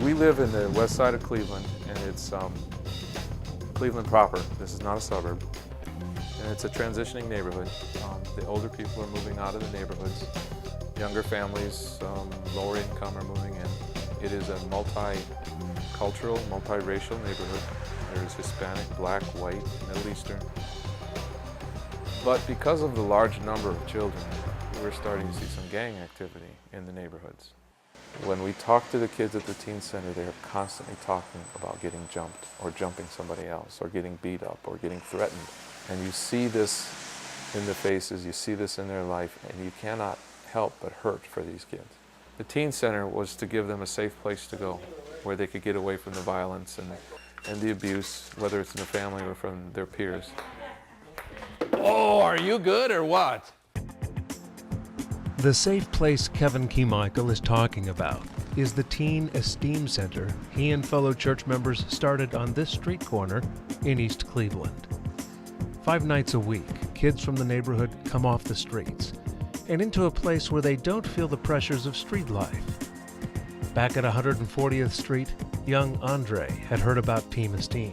We live in the west side of Cleveland, and it's Cleveland proper. This is not a suburb. And it's a transitioning neighborhood. The older people are moving out of the neighborhoods. Younger families, lower income are moving in. It is a multicultural, multiracial neighborhood. There's Hispanic, Black, White, Middle Eastern. But because of the large number of children, we're starting to see some gang activity in the neighborhoods. When we talk to the kids at the teen center, they're constantly talking about getting jumped or jumping somebody else or getting beat up or getting threatened. And you see this in the faces, you see this in their life, and you cannot help but hurt for these kids. The teen center was to give them a safe place to go where they could get away from the violence and the abuse, whether it's in the family or from their peers. Oh, are you good or what? The safe place Kevin Keymichael is talking about is the Teen Esteem Center he and fellow church members started on this street corner in East Cleveland. 5 nights a week, kids from the neighborhood come off the streets and into a place where they don't feel the pressures of street life. Back at 140th Street, young Andre had heard about Team Esteem.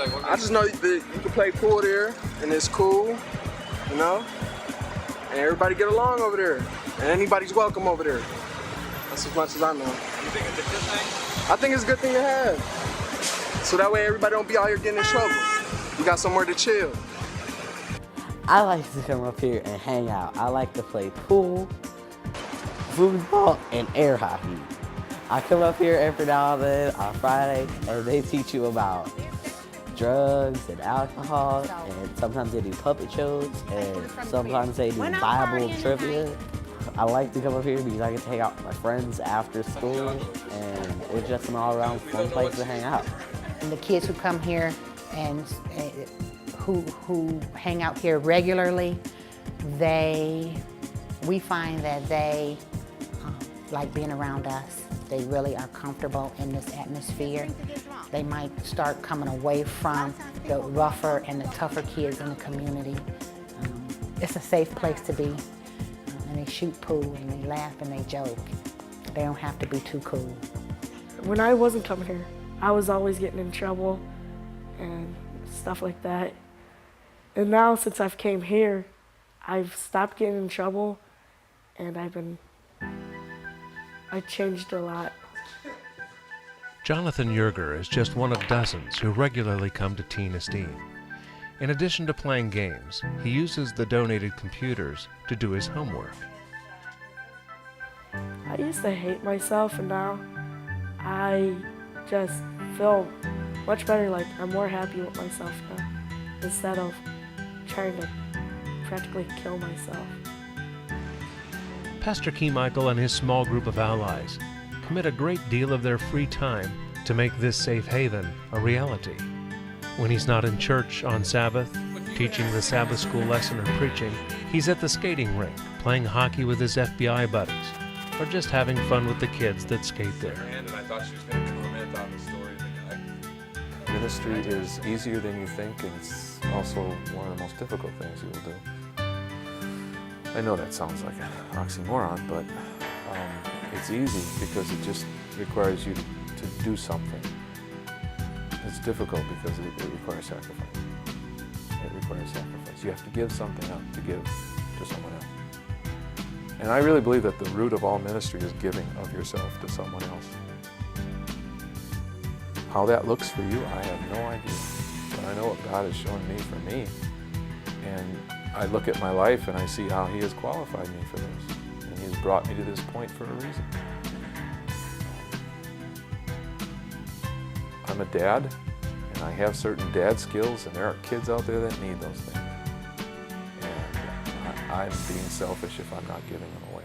I just know that you can play pool there, and it's cool, you know? And everybody get along over there. And anybody's welcome over there. That's as much as I know. You think it's a good thing? I think it's a good thing to have. So that way everybody don't be out here getting in trouble. You got somewhere to chill. I like to come up here and hang out. I like to play pool, football, and air hockey. I come up here every now and then on Friday, and they teach you about drugs and alcohol, and sometimes they do puppet shows, and sometimes they do Bible trivia. I like to come up here because I get to hang out with my friends after school, and it's just an all-around fun place to hang out. And the kids who come here and who hang out here regularly, we find that they like being around us. They really are comfortable in this atmosphere. They might start coming away from the rougher and the tougher kids in the community. It's a safe place to be. And they shoot pool and they laugh and they joke. They don't have to be too cool. When I wasn't coming here, I was always getting in trouble and stuff like that. And now since I've came here, I've stopped getting in trouble and I changed a lot. Jonathan Yerger is just one of dozens who regularly come to Teen Esteem. In addition to playing games, he uses the donated computers to do his homework. I used to hate myself, and now I just feel much better, like I'm more happy with myself now, instead of trying to practically kill myself. Pastor Keymichael and his small group of allies commit a great deal of their free time to make this safe haven a reality. When he's not in church on Sabbath, teaching the Sabbath school lesson or preaching, he's at the skating rink, playing hockey with his FBI buddies, or just having fun with the kids that skate there. And I thought she was going to comment on the story of the guy. Ministry is easier than you think, and it's also one of the most difficult things you will do. I know that sounds like an oxymoron, but it's easy because it just requires you to do something. It's difficult because it requires sacrifice. It requires sacrifice. You have to give something up to give to someone else. And I really believe that the root of all ministry is giving of yourself to someone else. How that looks for you, I have no idea. But I know what God has shown me for me. And I look at my life and I see how He has qualified me for this. And He has brought me to this point for a reason. I'm a dad, and I have certain dad skills, and there are kids out there that need those things. And I'm being selfish if I'm not giving them away.